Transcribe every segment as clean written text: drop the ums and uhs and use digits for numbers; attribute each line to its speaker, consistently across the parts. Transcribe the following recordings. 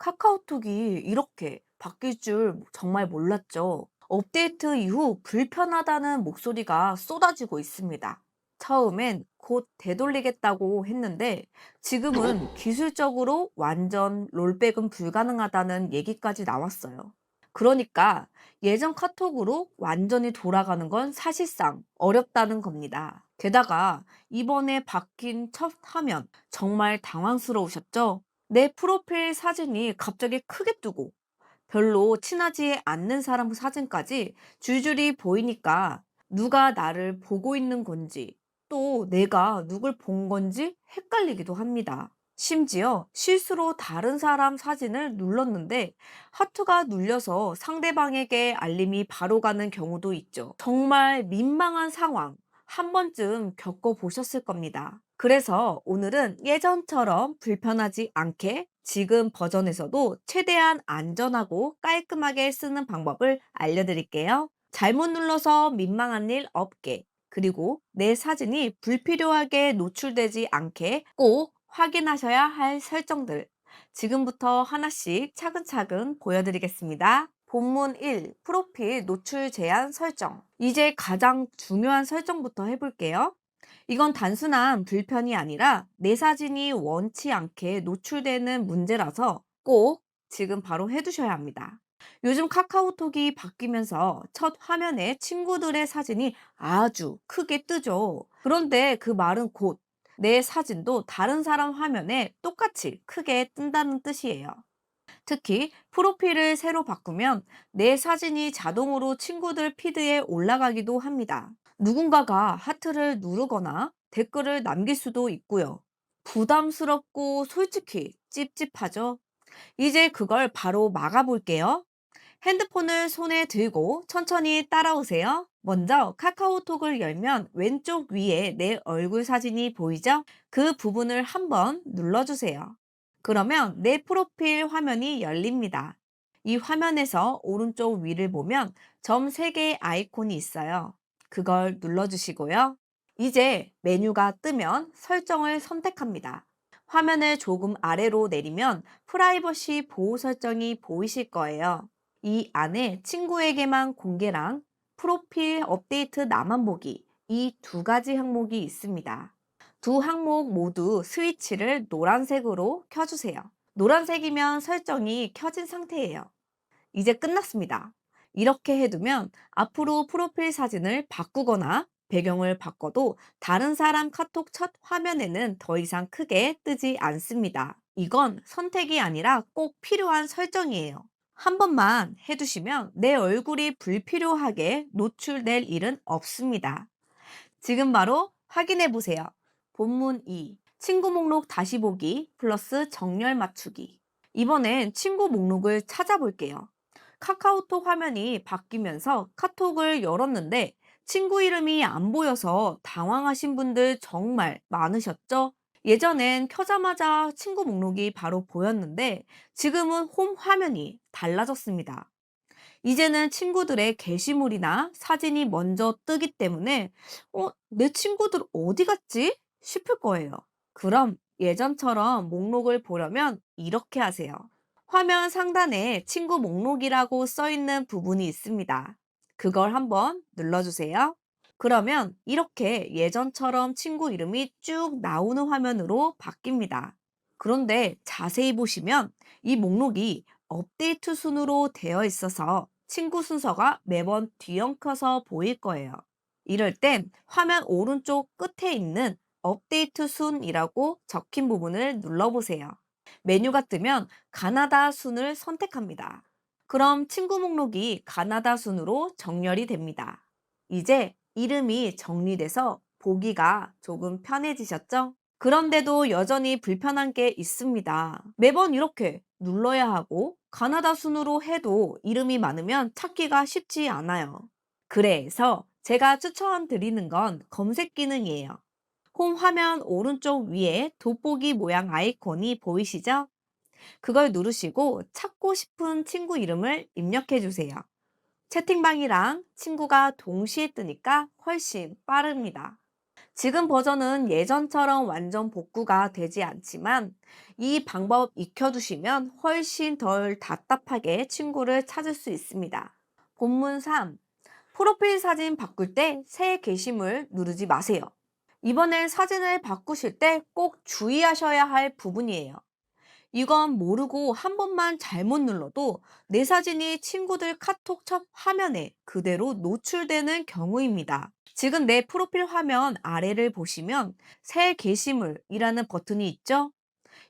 Speaker 1: 카카오톡이 이렇게 바뀔 줄 정말 몰랐죠. 업데이트 이후 불편하다는 목소리가 쏟아지고 있습니다. 처음엔 곧 되돌리겠다고 했는데 지금은 기술적으로 완전 롤백은 불가능하다는 얘기까지 나왔어요. 그러니까 예전 카톡으로 완전히 돌아가는 건 사실상 어렵다는 겁니다. 게다가 이번에 바뀐 첫 화면 정말 당황스러우셨죠? 내 프로필 사진이 갑자기 크게 뜨고 별로 친하지 않는 사람 사진까지 줄줄이 보이니까 누가 나를 보고 있는 건지 또 내가 누굴 본 건지 헷갈리기도 합니다. 심지어 실수로 다른 사람 사진을 눌렀는데 하트가 눌려서 상대방에게 알림이 바로 가는 경우도 있죠. 정말 민망한 상황 한 번쯤 겪어보셨을 겁니다. 그래서 오늘은 예전처럼 불편하지 않게 지금 버전에서도 최대한 안전하고 깔끔하게 쓰는 방법을 알려드릴게요. 잘못 눌러서 민망한 일 없게, 그리고 내 사진이 불필요하게 노출되지 않게 꼭 확인하셔야 할 설정들. 지금부터 하나씩 차근차근 보여드리겠습니다. 본문 1. 프로필 노출 제한 설정. 이제 가장 중요한 설정부터 해볼게요. 이건 단순한 불편이 아니라 내 사진이 원치 않게 노출되는 문제라서 꼭 지금 바로 해두셔야 합니다. 요즘 카카오톡이 바뀌면서 첫 화면에 친구들의 사진이 아주 크게 뜨죠. 그런데 그 말은 곧 내 사진도 다른 사람 화면에 똑같이 크게 뜬다는 뜻이에요. 특히 프로필을 새로 바꾸면 내 사진이 자동으로 친구들 피드에 올라가기도 합니다. 누군가가 하트를 누르거나 댓글을 남길 수도 있고요. 부담스럽고 솔직히 찝찝하죠? 이제 그걸 바로 막아볼게요. 핸드폰을 손에 들고 천천히 따라오세요. 먼저 카카오톡을 열면 왼쪽 위에 내 얼굴 사진이 보이죠? 그 부분을 한번 눌러주세요. 그러면 내 프로필 화면이 열립니다. 이 화면에서 오른쪽 위를 보면 점 3개의 아이콘이 있어요. 그걸 눌러주시고요. 이제 메뉴가 뜨면 설정을 선택합니다. 화면을 조금 아래로 내리면 프라이버시 보호 설정이 보이실 거예요. 이 안에 친구에게만 공개랑 프로필 업데이트 나만 보기 이 두 가지 항목이 있습니다. 두 항목 모두 스위치를 노란색으로 켜주세요. 노란색이면 설정이 켜진 상태예요. 이제 끝났습니다. 이렇게 해두면 앞으로 프로필 사진을 바꾸거나 배경을 바꿔도 다른 사람 카톡 첫 화면에는 더 이상 크게 뜨지 않습니다. 이건 선택이 아니라 꼭 필요한 설정이에요. 한 번만 해두시면 내 얼굴이 불필요하게 노출될 일은 없습니다. 지금 바로 확인해 보세요. 본문 2. 친구 목록 다시 보기 플러스 정렬 맞추기. 이번엔 친구 목록을 찾아볼게요. 카카오톡 화면이 바뀌면서 카톡을 열었는데 친구 이름이 안 보여서 당황하신 분들 정말 많으셨죠? 예전엔 켜자마자 친구 목록이 바로 보였는데 지금은 홈 화면이 달라졌습니다. 이제는 친구들의 게시물이나 사진이 먼저 뜨기 때문에 내 친구들 어디 갔지? 싶을 거예요. 그럼 예전처럼 목록을 보려면 이렇게 하세요. 화면 상단에 친구 목록이라고 써 있는 부분이 있습니다. 그걸 한번 눌러주세요. 그러면 이렇게 예전처럼 친구 이름이 쭉 나오는 화면으로 바뀝니다. 그런데 자세히 보시면 이 목록이 업데이트 순으로 되어 있어서 친구 순서가 매번 뒤엉켜서 보일 거예요. 이럴 땐 화면 오른쪽 끝에 있는 업데이트 순이라고 적힌 부분을 눌러보세요. 메뉴가 뜨면 가나다 순을 선택합니다. 그럼 친구 목록이 가나다 순으로 정렬이 됩니다. 이제 이름이 정리돼서 보기가 조금 편해지셨죠? 그런데도 여전히 불편한 게 있습니다. 매번 이렇게 눌러야 하고 가나다 순으로 해도 이름이 많으면 찾기가 쉽지 않아요. 그래서 제가 추천드리는 건 검색 기능이에요. 홈 화면 오른쪽 위에 돋보기 모양 아이콘이 보이시죠? 그걸 누르시고 찾고 싶은 친구 이름을 입력해 주세요. 채팅방이랑 친구가 동시에 뜨니까 훨씬 빠릅니다. 지금 버전은 예전처럼 완전 복구가 되지 않지만 이 방법 익혀두시면 훨씬 덜 답답하게 친구를 찾을 수 있습니다. 본문 3. 프로필 사진 바꿀 때 새 게시물 누르지 마세요. 이번엔 사진을 바꾸실 때 꼭 주의하셔야 할 부분이에요. 이건 모르고 한 번만 잘못 눌러도 내 사진이 친구들 카톡 첫 화면에 그대로 노출되는 경우입니다. 지금 내 프로필 화면 아래를 보시면 새 게시물이라는 버튼이 있죠?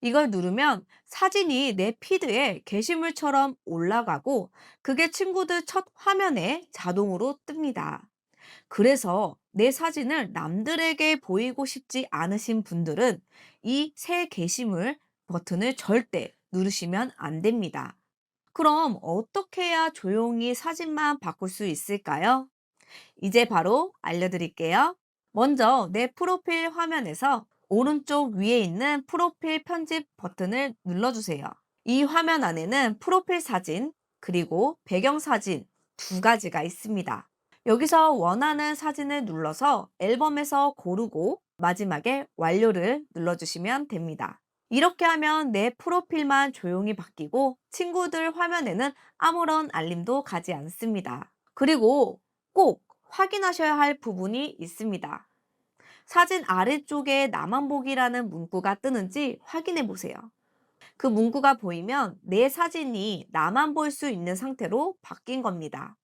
Speaker 1: 이걸 누르면 사진이 내 피드에 게시물처럼 올라가고 그게 친구들 첫 화면에 자동으로 뜹니다. 그래서 내 사진을 남들에게 보이고 싶지 않으신 분들은 이 새 게시물 버튼을 절대 누르시면 안 됩니다. 그럼 어떻게 해야 조용히 사진만 바꿀 수 있을까요? 이제 바로 알려드릴게요. 먼저 내 프로필 화면에서 오른쪽 위에 있는 프로필 편집 버튼을 눌러주세요. 이 화면 안에는 프로필 사진, 그리고 배경 사진 두 가지가 있습니다. 여기서 원하는 사진을 눌러서 앨범에서 고르고 마지막에 완료를 눌러주시면 됩니다. 이렇게 하면 내 프로필만 조용히 바뀌고 친구들 화면에는 아무런 알림도 가지 않습니다. 그리고 꼭 확인하셔야 할 부분이 있습니다. 사진 아래쪽에 나만 보기라는 문구가 뜨는지 확인해 보세요. 그 문구가 보이면 내 사진이 나만 볼 수 있는 상태로 바뀐 겁니다.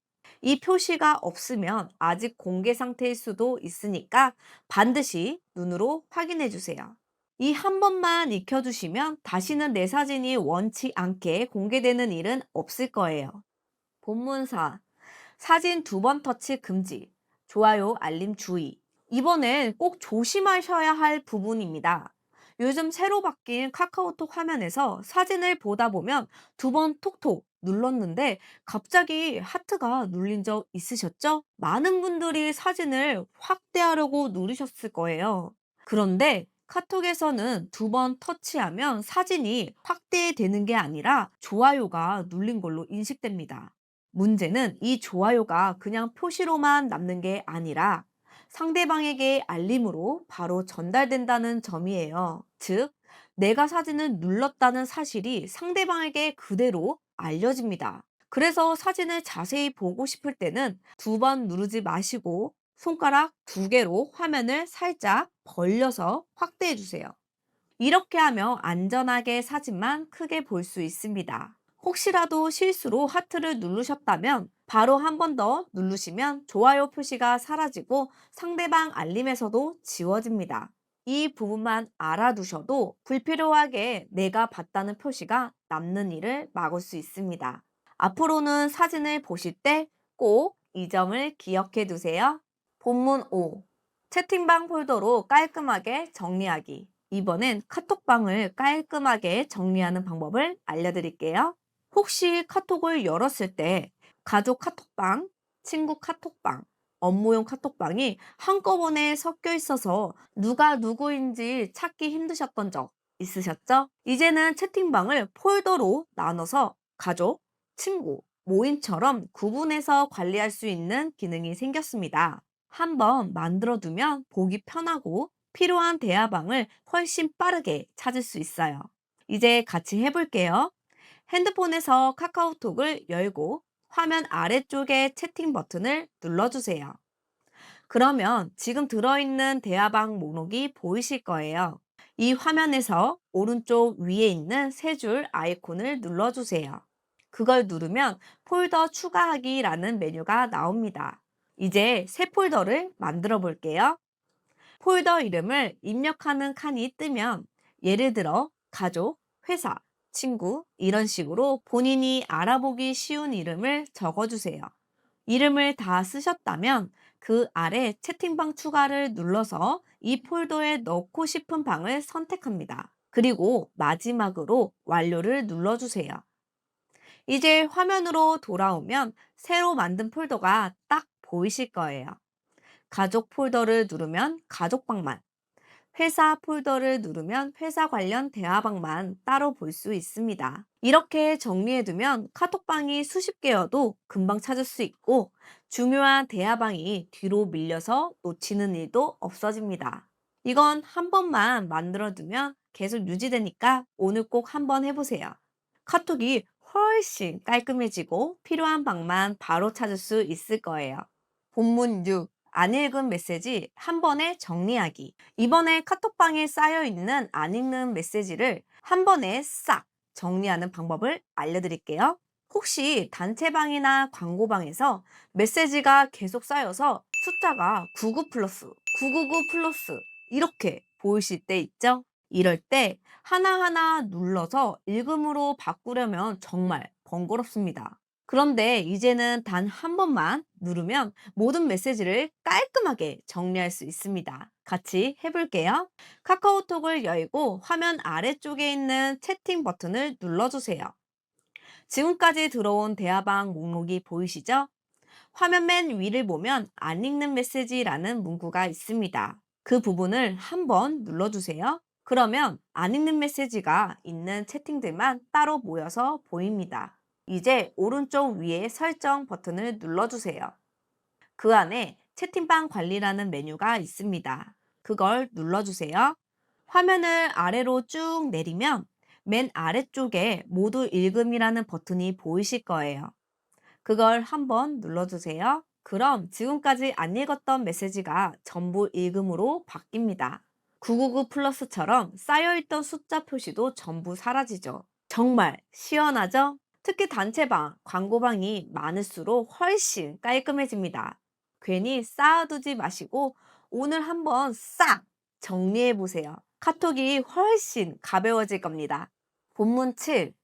Speaker 1: 이 표시가 없으면 아직 공개 상태일 수도 있으니까 반드시 눈으로 확인해 주세요. 이 한 번만 익혀두시면 다시는 내 사진이 원치 않게 공개되는 일은 없을 거예요. 본문사 사진 두 번 터치 금지, 좋아요 알림 주의. 이번엔 꼭 조심하셔야 할 부분입니다. 요즘 새로 바뀐 카카오톡 화면에서 사진을 보다 보면 두 번 톡톡 눌렀는데 갑자기 하트가 눌린 적 있으셨죠? 많은 분들이 사진을 확대하려고 누르셨을 거예요. 그런데 카톡에서는 두 번 터치하면 사진이 확대되는 게 아니라 좋아요가 눌린 걸로 인식됩니다. 문제는 이 좋아요가 그냥 표시로만 남는 게 아니라 상대방에게 알림으로 바로 전달된다는 점이에요. 즉, 내가 사진을 눌렀다는 사실이 상대방에게 그대로 알려집니다. 그래서 사진을 자세히 보고 싶을 때는 두 번 누르지 마시고 손가락 두 개로 화면을 살짝 벌려서 확대해 주세요. 이렇게 하면 안전하게 사진만 크게 볼 수 있습니다. 혹시라도 실수로 하트를 누르셨다면 바로 한 번 더 누르시면 좋아요 표시가 사라지고 상대방 알림에서도 지워집니다. 이 부분만 알아두셔도 불필요하게 내가 봤다는 표시가 남는 일을 막을 수 있습니다. 앞으로는 사진을 보실 때 꼭 이 점을 기억해 두세요. 본문 5. 채팅방 폴더로 깔끔하게 정리하기. 이번엔 카톡방을 깔끔하게 정리하는 방법을 알려드릴게요. 혹시 카톡을 열었을 때 가족 카톡방, 친구 카톡방, 업무용 카톡방이 한꺼번에 섞여 있어서 누가 누구인지 찾기 힘드셨던 적 있으셨죠? 이제는 채팅방을 폴더로 나눠서 가족, 친구, 모임처럼 구분해서 관리할 수 있는 기능이 생겼습니다. 한번 만들어 두면 보기 편하고 필요한 대화방을 훨씬 빠르게 찾을 수 있어요. 이제 같이 해볼게요. 핸드폰에서 카카오톡을 열고 화면 아래쪽에 채팅 버튼을 눌러주세요. 그러면 지금 들어있는 대화방 목록이 보이실 거예요. 이 화면에서 오른쪽 위에 있는 세 줄 아이콘을 눌러주세요. 그걸 누르면 폴더 추가하기라는 메뉴가 나옵니다. 이제 새 폴더를 만들어 볼게요. 폴더 이름을 입력하는 칸이 뜨면 예를 들어 가족, 회사, 친구 이런 식으로 본인이 알아보기 쉬운 이름을 적어주세요. 이름을 다 쓰셨다면 그 아래 채팅방 추가를 눌러서 이 폴더에 넣고 싶은 방을 선택합니다. 그리고 마지막으로 완료를 눌러주세요. 이제 화면으로 돌아오면 새로 만든 폴더가 딱 보이실 거예요. 가족 폴더를 누르면 가족방만, 회사 폴더를 누르면 회사 관련 대화방만 따로 볼 수 있습니다. 이렇게 정리해두면 카톡방이 수십 개여도 금방 찾을 수 있고 중요한 대화방이 뒤로 밀려서 놓치는 일도 없어집니다. 이건 한 번만 만들어두면 계속 유지되니까 오늘 꼭 한번 해보세요. 카톡이 훨씬 깔끔해지고 필요한 방만 바로 찾을 수 있을 거예요. 본문 6. 안 읽은 메시지 한 번에 정리하기. 이번에 카톡방에 쌓여있는 안 읽는 메시지를 한 번에 싹 정리하는 방법을 알려드릴게요. 혹시 단체방이나 광고방에서 메시지가 계속 쌓여서 숫자가 99 플러스, 999 플러스 이렇게 보이실 때 있죠? 이럴 때 하나하나 눌러서 읽음으로 바꾸려면 정말 번거롭습니다. 그런데 이제는 단 한 번만 누르면 모든 메시지를 깔끔하게 정리할 수 있습니다. 같이 해볼게요. 카카오톡을 열고 화면 아래쪽에 있는 채팅 버튼을 눌러주세요. 지금까지 들어온 대화방 목록이 보이시죠? 화면 맨 위를 보면 안 읽는 메시지라는 문구가 있습니다. 그 부분을 한번 눌러주세요. 그러면 안 읽는 메시지가 있는 채팅들만 따로 모여서 보입니다. 이제 오른쪽 위에 설정 버튼을 눌러주세요. 그 안에 채팅방 관리라는 메뉴가 있습니다. 그걸 눌러주세요. 화면을 아래로 쭉 내리면 맨 아래쪽에 모두 읽음이라는 버튼이 보이실 거예요. 그걸 한번 눌러주세요. 그럼 지금까지 안 읽었던 메시지가 전부 읽음으로 바뀝니다. 999 플러스처럼 쌓여있던 숫자 표시도 전부 사라지죠. 정말 시원하죠? 특히 단체방, 광고방이 많을수록 훨씬 깔끔해집니다. 괜히 쌓아두지 마시고 오늘 한번 싹 정리해 보세요. 카톡이 훨씬 가벼워질 겁니다. 본문 7.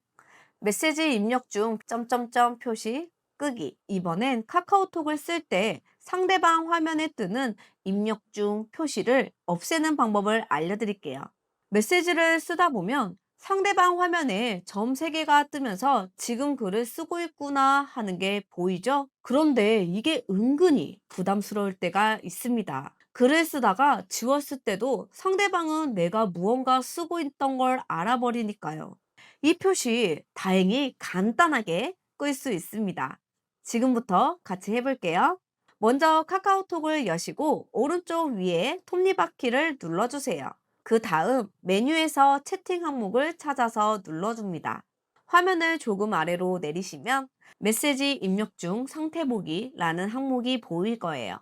Speaker 1: 메시지 입력 중 점점점 표시 끄기. 이번엔 카카오톡을 쓸 때 상대방 화면에 뜨는 입력 중 표시를 없애는 방법을 알려드릴게요. 메시지를 쓰다 보면 상대방 화면에 점 3개가 뜨면서 지금 글을 쓰고 있구나 하는 게 보이죠? 그런데 이게 은근히 부담스러울 때가 있습니다. 글을 쓰다가 지웠을 때도 상대방은 내가 무언가 쓰고 있던 걸 알아버리니까요. 이 표시 다행히 간단하게 끌 수 있습니다. 지금부터 같이 해볼게요. 먼저 카카오톡을 여시고 오른쪽 위에 톱니바퀴를 눌러주세요. 그 다음 메뉴에서 채팅 항목을 찾아서 눌러줍니다. 화면을 조금 아래로 내리시면 메시지 입력 중 상태 보기라는 항목이 보일 거예요.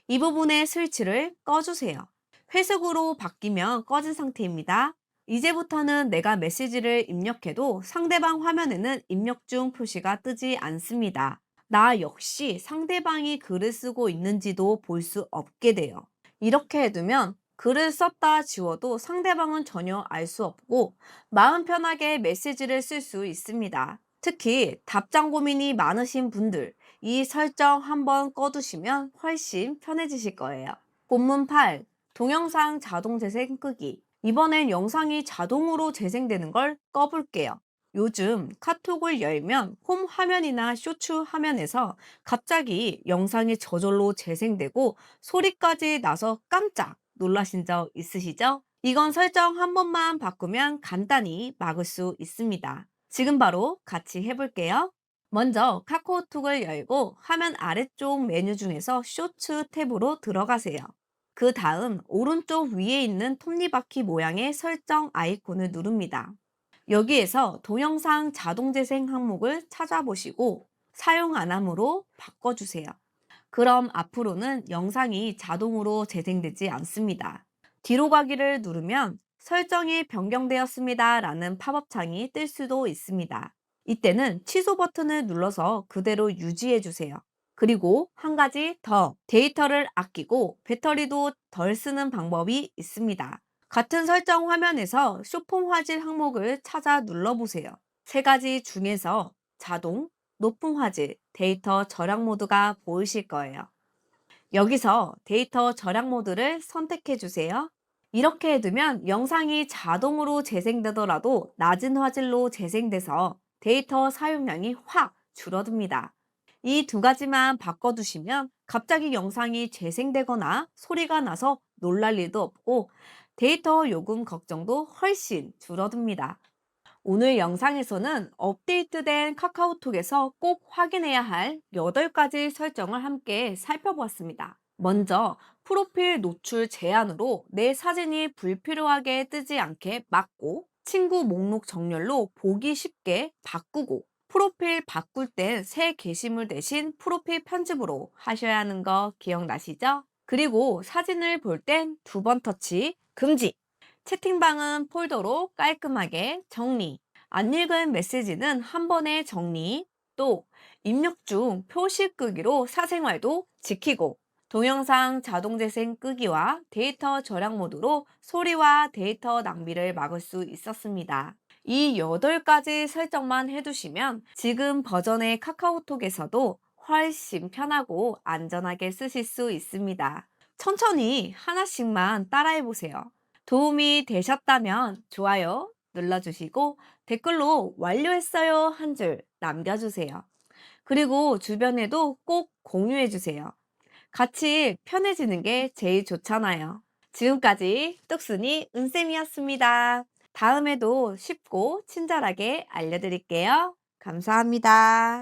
Speaker 1: 이 부분의 스위치를 꺼주세요. 회색으로 바뀌면 꺼진 상태입니다. 이제부터는 내가 메시지를 입력해도 상대방 화면에는 입력 중 표시가 뜨지 않습니다. 나 역시 상대방이 글을 쓰고 있는지도 볼 수 없게 돼요. 이렇게 해두면 글을 썼다 지워도 상대방은 전혀 알 수 없고 마음 편하게 메시지를 쓸 수 있습니다. 특히 답장 고민이 많으신 분들, 이 설정 한번 꺼두시면 훨씬 편해지실 거예요. 본문 8. 동영상 자동 재생 끄기. 이번엔 영상이 자동으로 재생되는 걸 꺼볼게요. 요즘 카톡을 열면 홈 화면이나 쇼츠 화면에서 갑자기 영상이 저절로 재생되고 소리까지 나서 깜짝 놀라신 적 있으시죠? 이건 설정 한 번만 바꾸면 간단히 막을 수 있습니다. 지금 바로 같이 해볼게요. 먼저 카카오톡을 열고 화면 아래쪽 메뉴 중에서 쇼츠 탭으로 들어가세요. 그 다음 오른쪽 위에 있는 톱니바퀴 모양의 설정 아이콘을 누릅니다. 여기에서 동영상 자동 재생 항목을 찾아보시고 사용 안 함으로 바꿔주세요. 그럼 앞으로는 영상이 자동으로 재생되지 않습니다. 뒤로 가기를 누르면 설정이 변경되었습니다 라는 팝업 창이 뜰 수도 있습니다. 이때는 취소 버튼을 눌러서 그대로 유지해 주세요. 그리고 한 가지 더, 데이터를 아끼고 배터리도 덜 쓰는 방법이 있습니다. 같은 설정 화면에서 쇼폼 화질 항목을 찾아 눌러보세요. 세 가지 중에서 자동, 높은 화질, 데이터 절약 모드가 보이실 거예요. 여기서 데이터 절약 모드를 선택해 주세요. 이렇게 해두면 영상이 자동으로 재생되더라도 낮은 화질로 재생돼서 데이터 사용량이 확 줄어듭니다. 이 두 가지만 바꿔두시면 갑자기 영상이 재생되거나 소리가 나서 놀랄 일도 없고 데이터 요금 걱정도 훨씬 줄어듭니다. 오늘 영상에서는 업데이트된 카카오톡에서 꼭 확인해야 할 8가지 설정을 함께 살펴보았습니다. 먼저 프로필 노출 제한으로 내 사진이 불필요하게 뜨지 않게 막고, 친구 목록 정렬로 보기 쉽게 바꾸고, 프로필 바꿀 땐 새 게시물 대신 프로필 편집으로 하셔야 하는 거 기억나시죠? 그리고 사진을 볼 땐 2번 터치 금지. 채팅방은 폴더로 깔끔하게 정리. 안 읽은 메시지는 한 번에 정리. 또 입력 중 표시 끄기로 사생활도 지키고, 동영상 자동 재생 끄기와 데이터 절약 모드로 소리와 데이터 낭비를 막을 수 있었습니다. 이 8가지 설정만 해두시면 지금 버전의 카카오톡에서도 훨씬 편하고 안전하게 쓰실 수 있습니다. 천천히 하나씩만 따라해 보세요. 도움이 되셨다면 좋아요 눌러주시고, 댓글로 완료했어요 한 줄 남겨주세요. 그리고 주변에도 꼭 공유해주세요. 같이 편해지는 게 제일 좋잖아요. 지금까지 뚝순이 은쌤이었습니다. 다음에도 쉽고 친절하게 알려드릴게요. 감사합니다.